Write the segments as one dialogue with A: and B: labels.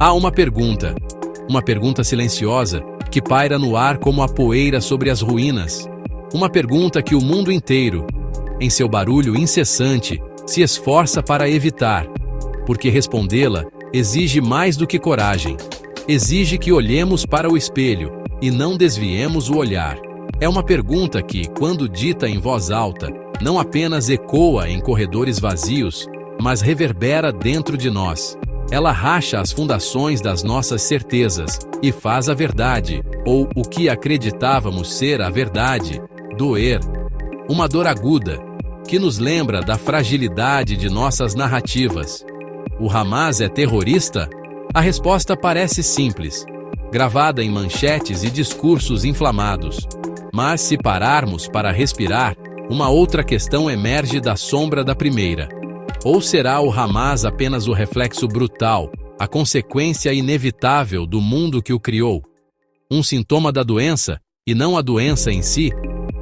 A: Há uma pergunta silenciosa, que paira no ar como a poeira sobre as ruínas. Uma pergunta que o mundo inteiro, em seu barulho incessante, se esforça para evitar, porque respondê-la exige mais do que coragem. Exige que olhemos para o espelho e não desviemos o olhar. É uma pergunta que, quando dita em voz alta, não apenas ecoa em corredores vazios, mas reverbera dentro de nós. Ela racha as fundações das nossas certezas e faz a verdade, ou o que acreditávamos ser a verdade, doer. Uma dor aguda, que nos lembra da fragilidade de nossas narrativas. O Hamas é terrorista? A resposta parece simples, gravada em manchetes e discursos inflamados. Mas se pararmos para respirar, uma outra questão emerge da sombra da primeira. Ou será o Hamas apenas o reflexo brutal, a consequência inevitável do mundo que o criou? Um sintoma da doença, e não a doença em si?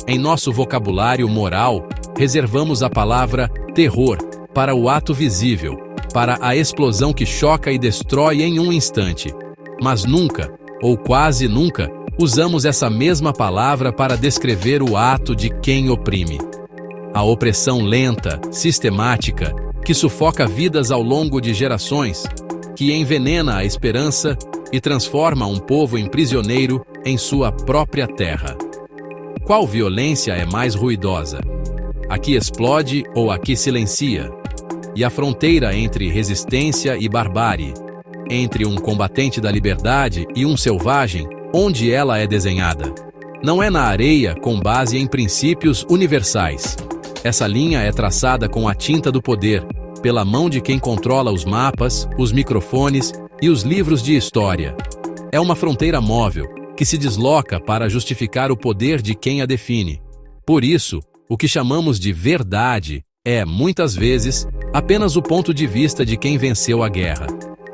A: Em nosso vocabulário moral, reservamos a palavra terror para o ato visível, para a explosão que choca e destrói em um instante. Mas nunca, ou quase nunca, usamos essa mesma palavra para descrever o ato de quem oprime. A opressão lenta, sistemática, que sufoca vidas ao longo de gerações, que envenena a esperança e transforma um povo em prisioneiro em sua própria terra. Qual violência é mais ruidosa? A que explode ou a que silencia? E a fronteira entre resistência e barbárie, entre um combatente da liberdade e um selvagem, onde ela é desenhada? Não é na areia com base em princípios universais. Essa linha é traçada com a tinta do poder, pela mão de quem controla os mapas, os microfones e os livros de história. É uma fronteira móvel, que se desloca para justificar o poder de quem a define. Por isso, o que chamamos de verdade é, muitas vezes, apenas o ponto de vista de quem venceu a guerra.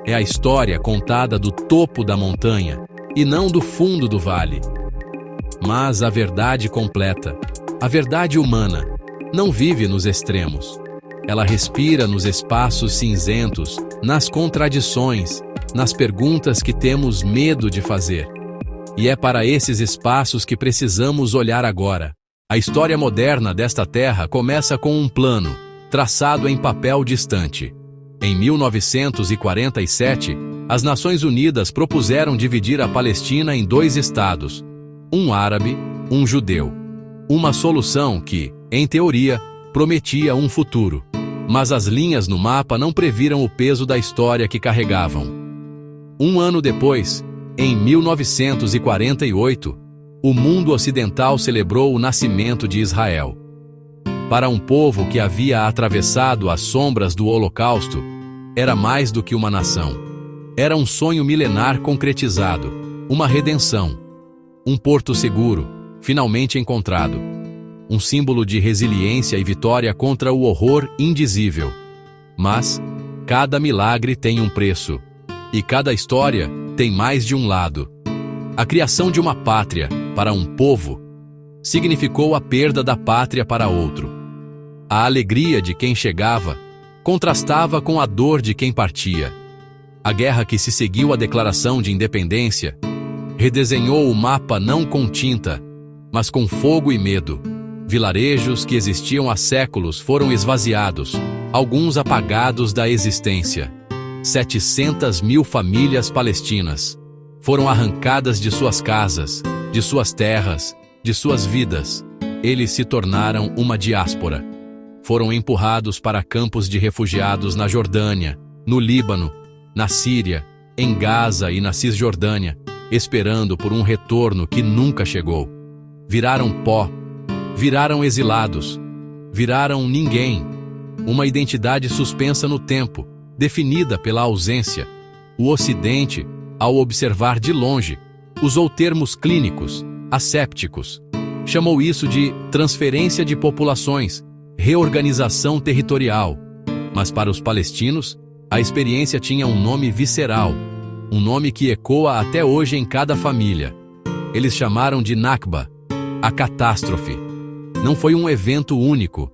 A: É a história contada do topo da montanha, e não do fundo do vale. Mas a verdade completa, a verdade humana, não vive nos extremos. Ela respira nos espaços cinzentos, nas contradições, nas perguntas que temos medo de fazer. E é para esses espaços que precisamos olhar agora. A história moderna desta terra começa com um plano, traçado em papel distante. Em 1947, as Nações Unidas propuseram dividir a Palestina em 2 estados, um árabe, um judeu. Uma solução que, em teoria, prometia um futuro. Mas as linhas no mapa não previram o peso da história que carregavam. Um ano depois, em 1948, o mundo ocidental celebrou o nascimento de Israel. Para um povo que havia atravessado as sombras do Holocausto, era mais do que uma nação. Era um sonho milenar concretizado, uma redenção. Um porto seguro, finalmente encontrado. Um símbolo de resiliência e vitória contra o horror indizível. Mas, cada milagre tem um preço. E cada história tem mais de um lado. A criação de uma pátria, para um povo, significou a perda da pátria para outro. A alegria de quem chegava contrastava com a dor de quem partia. A guerra que se seguiu à declaração de independência redesenhou o mapa não com tinta, mas com fogo e medo. Vilarejos que existiam há séculos foram esvaziados, alguns apagados da existência. 700.000 famílias palestinas foram arrancadas de suas casas, de suas terras, de suas vidas. Eles se tornaram uma diáspora. Foram empurrados para campos de refugiados na Jordânia, no Líbano, na Síria, em Gaza e na Cisjordânia, esperando por um retorno que nunca chegou. Viraram pó, viraram exilados, viraram ninguém. Uma identidade suspensa no tempo, definida pela ausência. O Ocidente, ao observar de longe, usou termos clínicos, assépticos. Chamou isso de transferência de populações, reorganização territorial. Mas para os palestinos, a experiência tinha um nome visceral, um nome que ecoa até hoje em cada família. Eles chamaram de Nakba, a catástrofe. Não foi um evento único,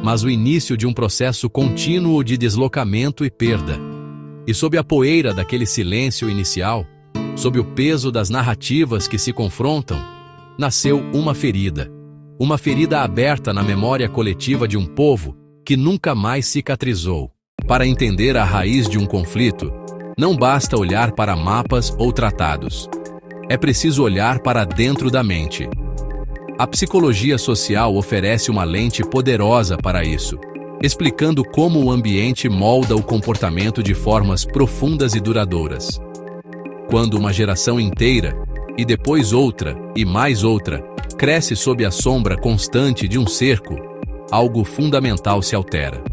A: mas o início de um processo contínuo de deslocamento e perda. E sob a poeira daquele silêncio inicial, sob o peso das narrativas que se confrontam, nasceu uma ferida aberta na memória coletiva de um povo que nunca mais cicatrizou. Para entender a raiz de um conflito, não basta olhar para mapas ou tratados. É preciso olhar para dentro da mente. A psicologia social oferece uma lente poderosa para isso, explicando como o ambiente molda o comportamento de formas profundas e duradouras. Quando uma geração inteira, e depois outra, e mais outra, cresce sob a sombra constante de um cerco, algo fundamental se altera.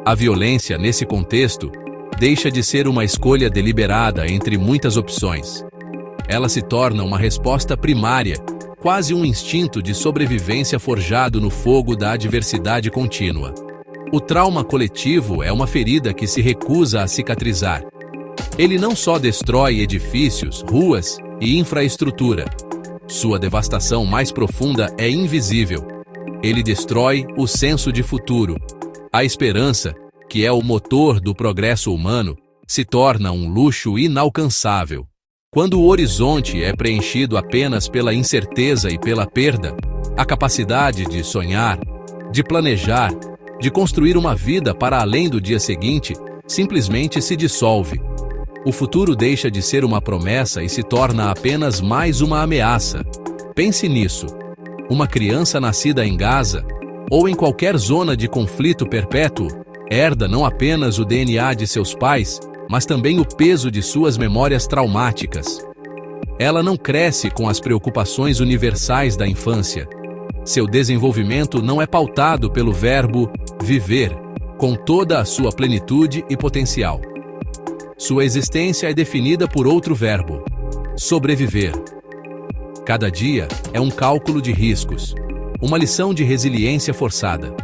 A: A violência, nesse contexto, deixa de ser uma escolha deliberada entre muitas opções. Ela se torna uma resposta primária, quase um instinto de sobrevivência forjado no fogo da adversidade contínua. O trauma coletivo é uma ferida que se recusa a cicatrizar. Ele não só destrói edifícios, ruas e infraestrutura. Sua devastação mais profunda é invisível. Ele destrói o senso de futuro. A esperança, que é o motor do progresso humano, se torna um luxo inalcançável. Quando o horizonte é preenchido apenas pela incerteza e pela perda, a capacidade de sonhar, de planejar, de construir uma vida para além do dia seguinte, simplesmente se dissolve. O futuro deixa de ser uma promessa e se torna apenas mais uma ameaça. Pense nisso. Uma criança nascida em Gaza, ou em qualquer zona de conflito perpétuo, herda não apenas o DNA de seus pais, mas também o peso de suas memórias traumáticas. Ela não cresce com as preocupações universais da infância. Seu desenvolvimento não é pautado pelo verbo viver, com toda a sua plenitude e potencial. Sua existência é definida por outro verbo: sobreviver. Cada dia é um cálculo de riscos, uma lição de resiliência forçada.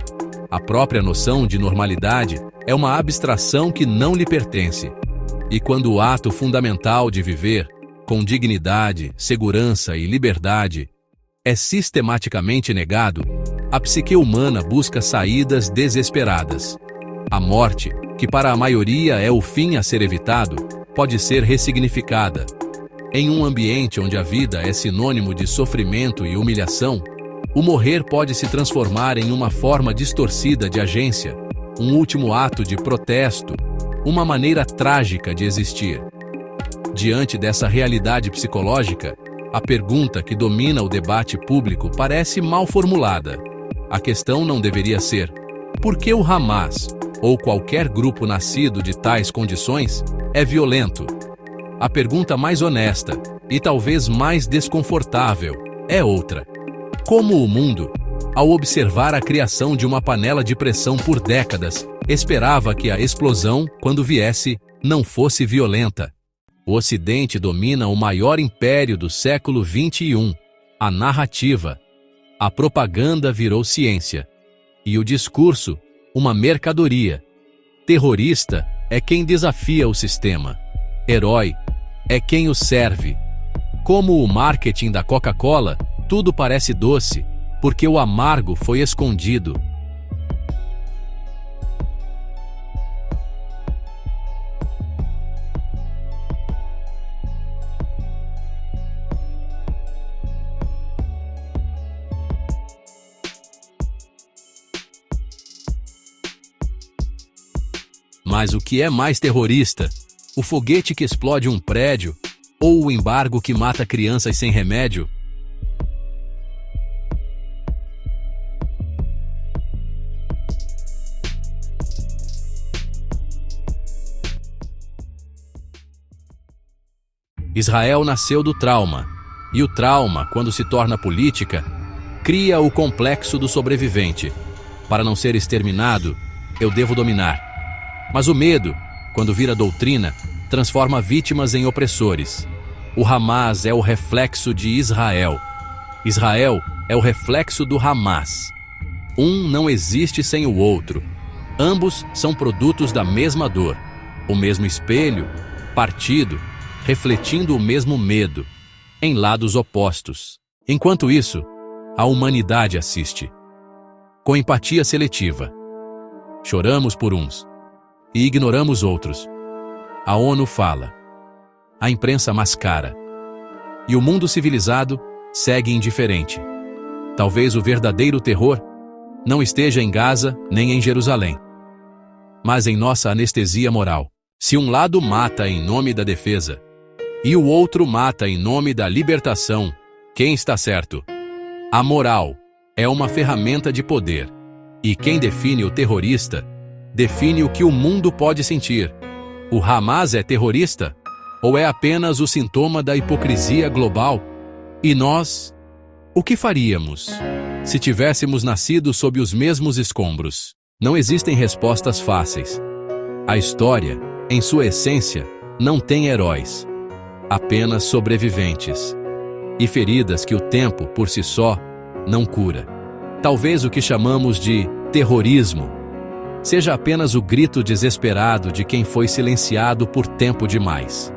A: A própria noção de normalidade é uma abstração que não lhe pertence. E quando o ato fundamental de viver, com dignidade, segurança e liberdade, é sistematicamente negado, a psique humana busca saídas desesperadas. A morte, que para a maioria é o fim a ser evitado, pode ser ressignificada. Em um ambiente onde a vida é sinônimo de sofrimento e humilhação, o morrer pode se transformar em uma forma distorcida de agência, um último ato de protesto, uma maneira trágica de existir. Diante dessa realidade psicológica, a pergunta que domina o debate público parece mal formulada. A questão não deveria ser: por que o Hamas, ou qualquer grupo nascido de tais condições, é violento? A pergunta mais honesta, e talvez mais desconfortável, é outra: como o mundo, ao observar a criação de uma panela de pressão por décadas, esperava que a explosão, quando viesse, não fosse violenta? O Ocidente domina o maior império do século XXI, a narrativa. A propaganda virou ciência. E o discurso, uma mercadoria. Terrorista é quem desafia o sistema. Herói é quem o serve. Como o marketing da Coca-Cola, tudo parece doce, porque o amargo foi escondido. Mas o que é mais terrorista? O foguete que explode um prédio? Ou o embargo que mata crianças sem remédio? Israel nasceu do trauma, e o trauma, quando se torna política, cria o complexo do sobrevivente. Para não ser exterminado, eu devo dominar. Mas o medo, quando vira doutrina, transforma vítimas em opressores. O Hamas é o reflexo de Israel. Israel é o reflexo do Hamas. Um não existe sem o outro. Ambos são produtos da mesma dor, o mesmo espelho, partido, refletindo o mesmo medo, em lados opostos. Enquanto isso, a humanidade assiste. Com empatia seletiva. Choramos por uns e ignoramos outros. A ONU fala. A imprensa mascara. E o mundo civilizado segue indiferente. Talvez o verdadeiro terror não esteja em Gaza nem em Jerusalém, mas em nossa anestesia moral. Se um lado mata em nome da defesa e o outro mata em nome da libertação, quem está certo? A moral é uma ferramenta de poder, e quem define o terrorista define o que o mundo pode sentir. O Hamas é terrorista? Ou é apenas o sintoma da hipocrisia global? E nós? O que faríamos se tivéssemos nascido sob os mesmos escombros? Não existem respostas fáceis. A história, em sua essência, não tem heróis, apenas sobreviventes e feridas que o tempo, por si só, não cura. Talvez o que chamamos de terrorismo seja apenas o grito desesperado de quem foi silenciado por tempo demais.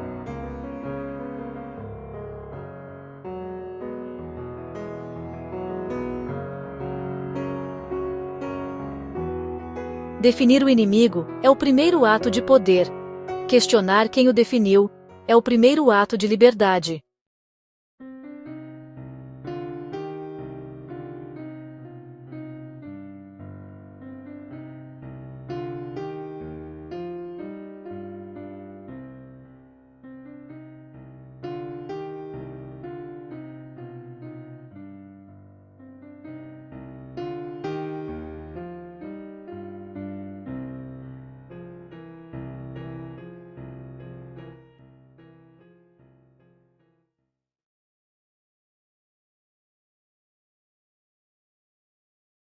B: Definir o inimigo é o primeiro ato de poder. Questionar quem o definiu é o primeiro ato de liberdade.